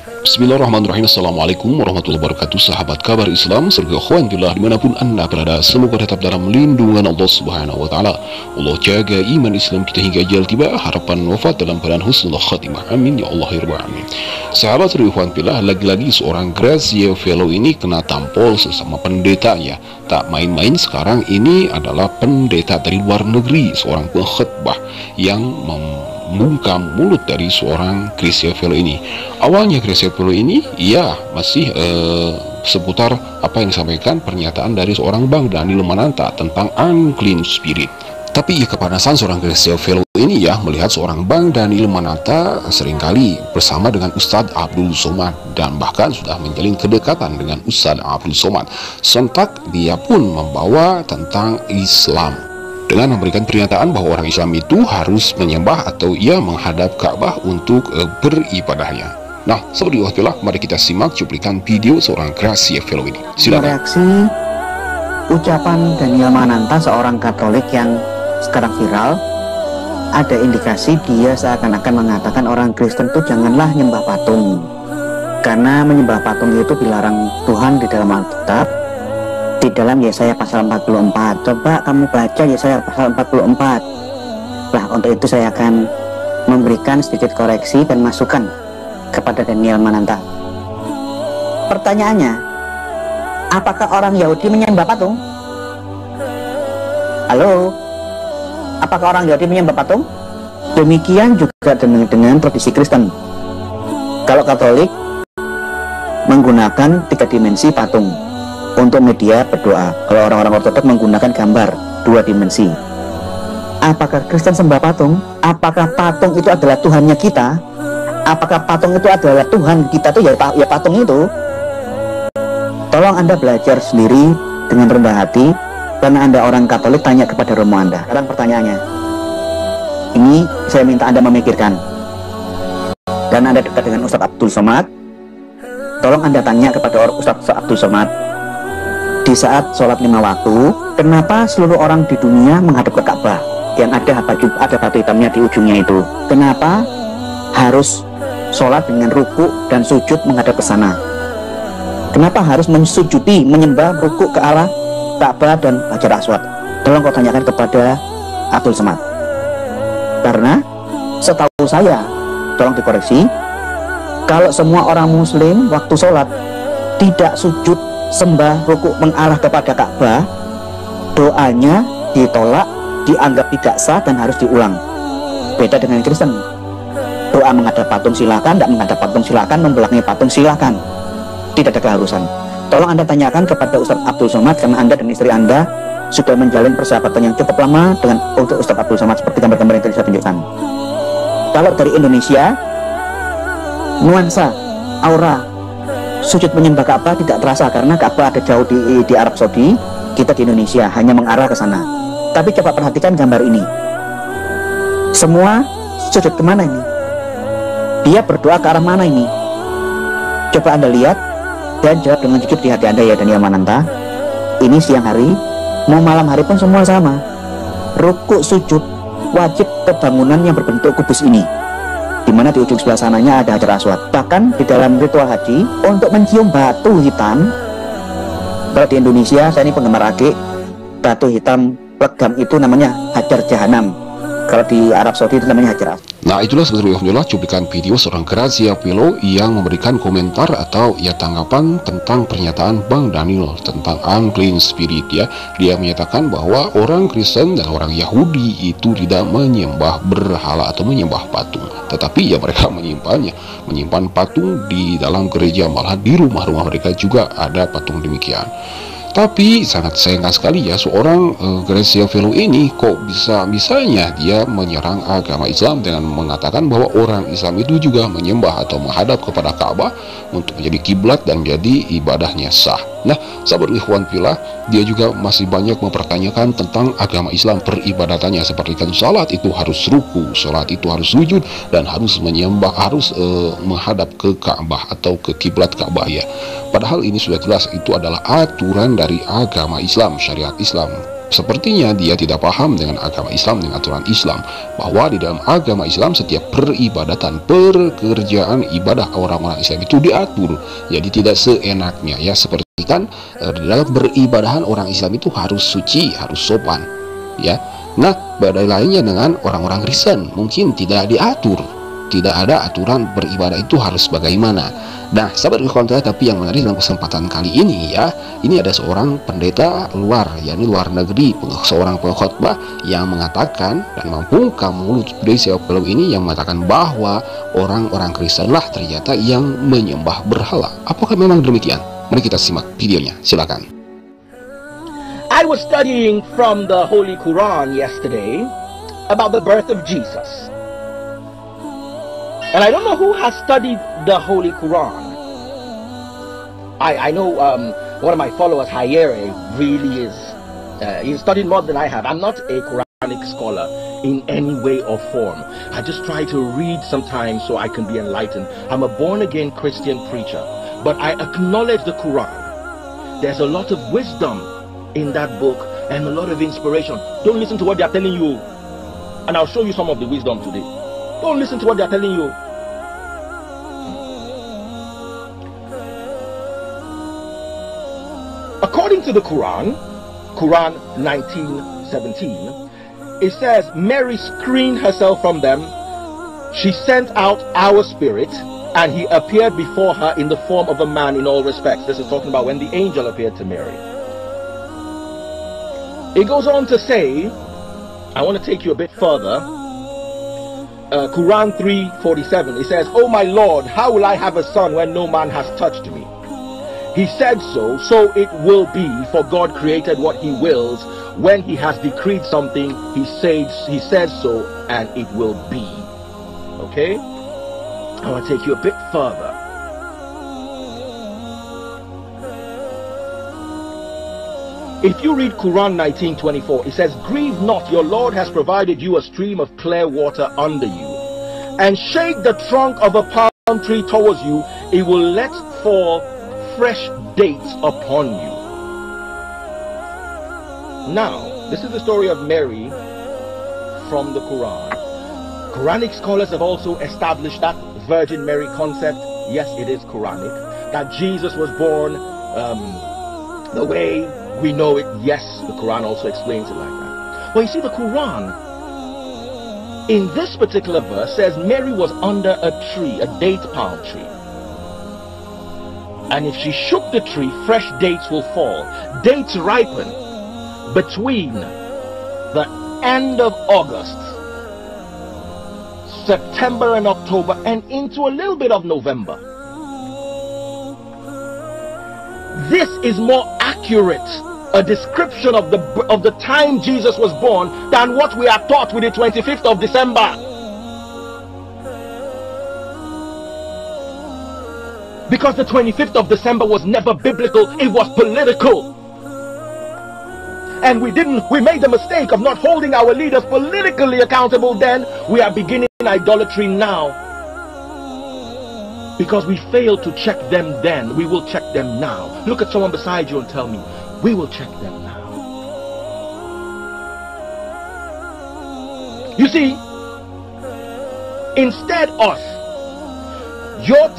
Bismillahirrahmanirrahim. Assalamualaikum warahmatullahi wabarakatuh. Sahabat kabar Islam serta ikhwan fillah dimanapun anda berada, semoga tetap dalam lindungan Allah subhanahu wa ta'ala. Allah jaga iman Islam kita hingga ajal tiba, harapan wafat dalam keadaan husnul khatimah, amin ya Allah ya rabbal alamin. Sahabat serta ikhwan fillah, lagi-lagi seorang Gracia Fellow ini kena tampol sesama pendetanya. Tak main-main, sekarang ini adalah pendeta dari luar negeri, seorang pengkhotbah yang membungkam mulut dari seorang Gracia Fellow ini. Awalnya Gracia Fellow ini masih seputar apa yang disampaikan pernyataan dari seorang Bang Daniel Mananta tentang unclean spirit. Tapi kepanasan seorang Gracia Fellow ini melihat seorang Bang Daniel Mananta seringkali bersama dengan Ustadz Abdul Somad dan bahkan sudah menjalin kedekatan dengan Ustadz Abdul Somad. Sontak dia pun membawa tentang Islam dengan memberikan pernyataan bahwa orang Islam itu harus menyembah atau menghadap Ka'bah untuk beribadahnya. Nah, seperti itulah, mari kita simak cuplikan video seorang Gracia Fellow ini. Silakan. Reaksi ucapan Daniel Mananta, seorang Katolik yang sekarang viral, ada indikasi dia seakan-akan mengatakan orang Kristen itu janganlah nyembah patung, karena menyembah patung itu dilarang Tuhan di dalam Alkitab, di dalam Yesaya pasal 44. Coba kamu baca Yesaya pasal 44. Nah, untuk itu saya akan memberikan sedikit koreksi dan masukan kepada Daniel Mananta. Pertanyaannya, apakah orang Yahudi menyembah patung? Halo? Apakah orang Yahudi menyembah patung? Demikian juga dengan tradisi Kristen. Kalau Katolik menggunakan 3 dimensi patung untuk media berdoa. Kalau orang-orang Ortodok menggunakan gambar 2 dimensi. Apakah Kristen sembah patung? Apakah patung itu adalah Tuhannya kita? Apakah patung itu adalah Tuhan kita tuh ya patung itu? Tolong Anda belajar sendiri dengan rendah hati, karena Anda orang Katolik, tanya kepada romo Anda. Sekarang pertanyaannya, ini saya minta Anda memikirkan. Dan Anda dekat dengan Ustadz Abdul Somad, tolong Anda tanya kepada Ustadz Abdul Somad, di saat sholat 5 waktu, kenapa seluruh orang di dunia menghadap ke Ka'bah yang ada batu hitamnya di ujungnya itu? Kenapa harus sholat dengan ruku dan sujud menghadap ke sana? Kenapa harus mensujudi, menyembah ruku ke arah Ka'bah dan Hajar Aswad? Tolong kau tanyakan kepada Abdul Somad. Karena setahu saya, tolong dikoreksi, kalau semua orang muslim waktu sholat tidak sujud, sembah, ruku mengarah kepada Ka'bah, doanya ditolak, dianggap tidak sah dan harus diulang. Beda dengan Kristen. Doa menghadap patung silakan, tidak menghadap patung silakan, membelakangi patung silakan. Tidak ada keharusan. Tolong Anda tanyakan kepada Ustadz Abdul Somad, karena Anda dan istri Anda sudah menjalin persahabatan yang cukup lama dengan Ustadz Abdul Somad, seperti gambar-gambar yang tadi saya tunjukkan. Kalau dari Indonesia, nuansa, aura sujud menyembah Ka'bah tidak terasa, karena Ka'bah ada jauh di Arab Saudi, kita di Indonesia hanya mengarah ke sana. Tapi coba perhatikan gambar ini. Semua sujud kemana ini? Dia berdoa ke arah mana ini? Coba Anda lihat dan jawab dengan jujur di hati Anda ya Daniel Mananta. Ini siang hari, mau malam hari pun semua sama. Rukuk sujud wajib ke bangunan yang berbentuk kubus ini, di mana di ujung sebelah sananya ada Hajar Aswad. Bahkan di dalam ritual haji, untuk mencium batu hitam, kalau di Indonesia, saya ini penggemar akik, batu hitam legam itu namanya Hajar Jahanam. Kalau di Arab Saudi itu namanya Hajar Aswad. Nah, itulah sebetulnya cuplikan video seorang Gracia Fellow yang memberikan komentar atau tanggapan tentang pernyataan Bang Daniel tentang unclean spirit ya. Dia menyatakan bahwa orang Kristen dan orang Yahudi itu tidak menyembah berhala atau menyembah patung, tetapi mereka menyimpan patung di dalam gereja, malah di rumah-rumah mereka juga ada patung demikian. Tapi sangat sayang sekali seorang Gracia Fellow ini kok bisa-bisanya dia menyerang agama Islam dengan mengatakan bahwa orang Islam itu juga menyembah atau menghadap kepada Ka'bah untuk menjadi kiblat dan menjadi ibadahnya sah. Nah, sahabat ikhwan fillah, dia juga masih banyak mempertanyakan tentang agama Islam, peribadatannya, seperti kan salat itu harus ruku, salat itu harus sujud, dan harus menyembah, harus menghadap ke Ka'bah atau ke kiblat Ka'bah ya. Padahal ini sudah jelas itu adalah aturan dari agama Islam, syariat Islam. Sepertinya dia tidak paham dengan agama Islam, dengan aturan Islam, bahwa di dalam agama Islam setiap peribadatan, pekerjaan ibadah orang-orang Islam itu diatur. Jadi tidak seenaknya ya, seperti kan di dalam beribadahan orang Islam itu harus suci, harus sopan ya. Nah, beda lainnya dengan orang-orang Kristen, mungkin tidak diatur, tidak ada aturan beribadah itu harus bagaimana. Nah, sahabat kontra, tapi yang menarik dalam kesempatan kali ini ya, ini ada seorang pendeta luar, yakni luar negeri, seorang pengkhotbah yang mengatakan dan membungkam mulut Gereja Pelem ini, yang mengatakan bahwa orang-orang Kristen lah ternyata yang menyembah berhala. Apakah memang demikian? Mari kita simak videonya, silakan. I was studying from the Holy Quran yesterday about the birth of Jesus. And I don't know who has studied the Holy Quran. I know one of my followers, Hayere, really is. He's studied more than I have. I'm not a Quranic scholar in any way or form. I just try to read sometimes so I can be enlightened. I'm a born-again Christian preacher, but I acknowledge the Quran. There's a lot of wisdom in that book and a lot of inspiration. Don't listen to what they're telling you. And I'll show you some of the wisdom today. Don't listen to what they're telling you. According to the Quran, Quran 19:17, it says Mary screened herself from them. She sent out our spirit, and he appeared before her in the form of a man in all respects. This is talking about when the angel appeared to Mary. It goes on to say, I want to take you a bit further. Quran 3:47, it says, "Oh my Lord, how will I have a son when no man has touched me? He said so, so it will be, for God created what he wills. When he has decreed something, he says so, and it will be." Okay? I want to take you a bit further. If you read Quran 19:24, it says, "Grieve not, your Lord has provided you a stream of clear water under you, and shake the trunk of a palm tree towards you, it will let fall fresh dates upon you." Now, this is the story of Mary from the Quran. Quranic scholars have also established that Virgin Mary concept. Yes, it is Quranic. That Jesus was born the way we know it. Yes, the Quran also explains it like that. But you see, the Quran in this particular verse says Mary was under a tree, a date palm tree. And if she shook the tree, fresh dates will fall. Dates ripen between the end of August, September and October, and into a little bit of November. This is more accurate a description of the time Jesus was born than what we are taught with the 25th of December. Because the 25th of December was never biblical, it was political. And we made the mistake of not holding our leaders politically accountable then. We are beginning idolatry now. Because we failed to check them then, we will check them now. Look at someone beside you and tell me, we will check them now. You see, instead of you're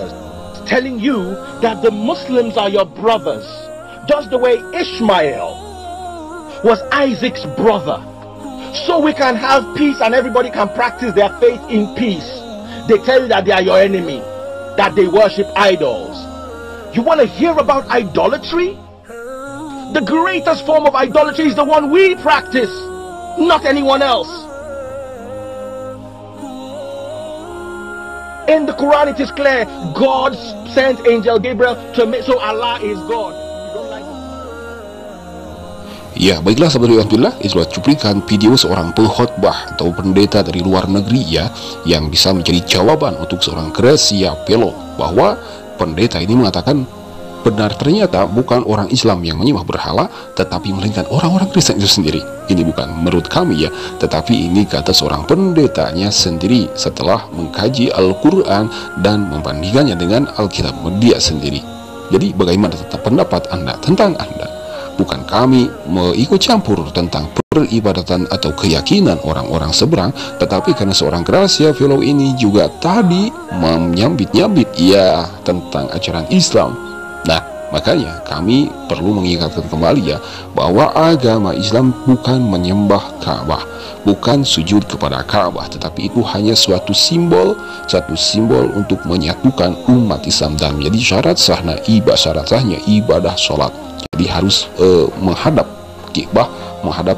telling you that the Muslims are your brothers, just the way Ishmael was Isaac's brother, so we can have peace and everybody can practice their faith in peace. They tell you that they are your enemy, that they worship idols. You want to hear about idolatry? The greatest form of idolatry is the one we practice, not anyone else. In the Quran it is clear, God sent Angel Gabriel to make, so Allah is God. You don't like it? Ya, baiklah sahabat Alhamdulillah, itulah cuplikan video seorang pengkhotbah atau pendeta dari luar negeri ya, yang bisa menjadi jawaban untuk seorang Gracia Pelo, bahwa pendeta ini mengatakan benar ternyata bukan orang Islam yang menyembah berhala, tetapi melainkan orang-orang Kristen itu sendiri. Ini bukan menurut kami ya, tetapi ini kata seorang pendetanya sendiri setelah mengkaji Al-Quran dan membandingkannya dengan Alkitab dia sendiri. Jadi bagaimana tetap pendapat Anda tentang Anda? bukan kami ikut campur tentang peribadatan atau keyakinan orang-orang seberang, tetapi karena seorang Gracia Fellow ini juga tadi menyambit-nyambit ya tentang ajaran Islam. Nah, makanya kami perlu mengingatkan kembali ya, bahwa agama Islam bukan menyembah Ka'bah, bukan sujud kepada Ka'bah, tetapi itu hanya suatu simbol untuk menyatukan umat Islam dan menjadi syarat sahnya ibadah sholat. Jadi harus menghadap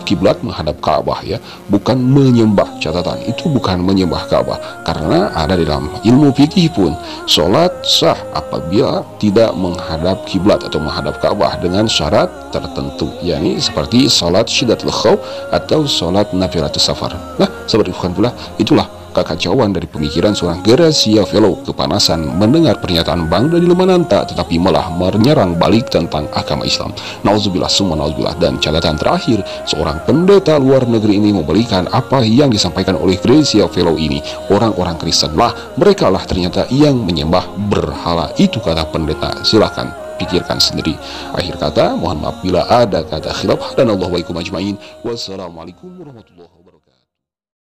kiblat, menghadap Ka'bah ya, bukan menyembah. Catatan, itu bukan menyembah Ka'bah, karena ada di dalam ilmu fikih pun sholat sah apabila tidak menghadap kiblat atau menghadap Ka'bah dengan syarat tertentu, yakni seperti sholat syiddatul khauf atau sholat nafilatus safar. Nah, seperti itulah kekacauan dari pemikiran seorang Gracia Fellow, kepanasan mendengar pernyataan Bang Dadi Lemananta tetapi malah menyerang balik tentang agama Islam. Nauzubillah summa nauzubillah. Dan catatan terakhir, seorang pendeta luar negeri ini memberikan apa yang disampaikan oleh Gracia Fellow ini, orang-orang Kristen lah, mereka lah ternyata yang menyembah berhala. Itu kata pendeta, silahkan pikirkan sendiri. Akhir kata, mohon maaf bila ada kata khilaf, dan Allah waikum ajmain. Wassalamualaikum warahmatullahi wabarakatuh.